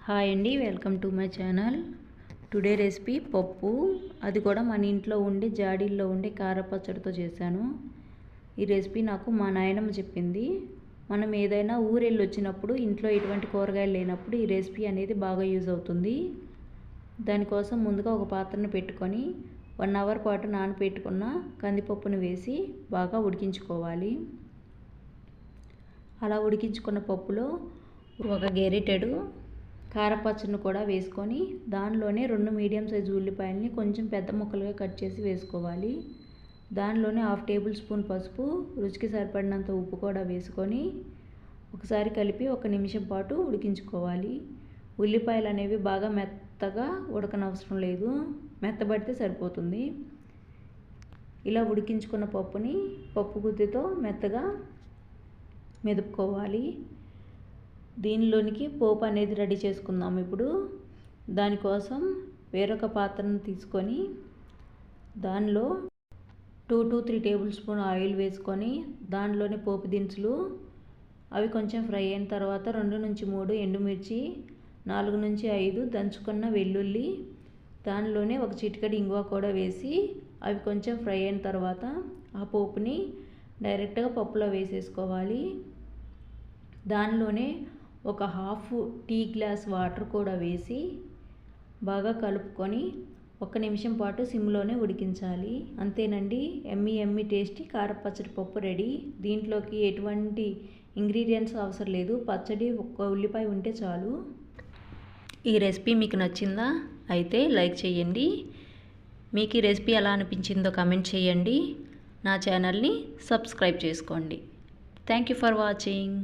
Hi అండి, welcome to my channel. Today recipe పప్పు, అది కూడా మన ఇంట్లో ఉండే జాడీల్లో ఉండే కారపచ్చడితో చేశాను. ఈ రెసిపీ నాకు మా నాయనమ్మ చెప్పింది. మనం ఏదైనా ఊరెళ్ళి వచ్చినప్పుడు ఇంట్లో ఎటువంటి కూరగాయలు లేనప్పుడు ఈ రెసిపీ అనేది బాగా యూజ్ అవుతుంది. దానికోసం ముందుగా ఒక పాత్రను పెట్టుకొని 1 అవర్ పాటు నానబెట్టుకున్న కందిపప్పును వేసి బాగా ఉడికించుకోవాలి. అలా ఉడికించుకున్న పప్పులో ఒక గెరిటెడు కారపచ్చడిని కూడా వేసుకొని దానిలోనే 2 మీడియం సైజు ఉల్లిపాయలని కొంచెం పెద్ద ముక్కలుగా కట్ చేసి వేసుకోవాలి. దానిలోనే 1/2 టేబుల్ స్పూన్ పసుపు, రుచికి సరిపడినంత ఉప్పు కూడా వేసుకొని ఒకసారి కలిపి 1 నిమిషం పాటు ఉడికించుకోవాలి. ఉల్లిపాయలు అనేవి బాగా మెత్తగా ఉడకనవసరం లేదు, మెత్తబడితే సరిపోతుంది. ఇలా ఉడికించుకున్న పప్పుని పప్పు గుత్తితో మెత్తగా మెదుపుకోవాలి. దీనిలోనికి పోపు అనేది రెడీ చేసుకుందాం. ఇప్పుడు దానికోసం వేరొక పాత్రను తీసుకొని దానిలో 2 to 3 టేబుల్ స్పూన్ ఆయిల్ వేసుకొని దానిలోని పోపు దినుసులు అవి కొంచెం ఫ్రై అయిన తర్వాత 2 నుంచి 3 ఎండుమిర్చి, 4 నుంచి 5 దంచుకున్న వెల్లుల్లి, దానిలోనే ఒక చిటికెడు ఇంగువ కూడా వేసి అవి కొంచెం ఫ్రై అయిన తర్వాత ఆ పోపుని డైరెక్ట్గా పప్పులో వేసేసుకోవాలి. దానిలోనే ఒక 1/2 టీ గ్లాస్ వాటర్ కూడా వేసి బాగా కలుపుకొని 1 నిమిషం పాటు సిమ్లోనే ఉడికించాలి. అంతేనండి, ఎమ్మీ టేస్టీ కారపచ్చడి పప్పు రెడీ. దీంట్లోకి ఎటువంటి ఇంగ్రీడియంట్స్ అవసరం లేదు, పచ్చడి 1 ఉల్లిపాయ ఉంటే చాలు. ఈ రెసిపీ మీకు నచ్చిందా? అయితే లైక్ చేయండి. మీకు ఈ రెసిపీ ఎలా అనిపించిందో కామెంట్ చేయండి. నా ఛానల్ని సబ్స్క్రైబ్ చేసుకోండి. Thank you for watching.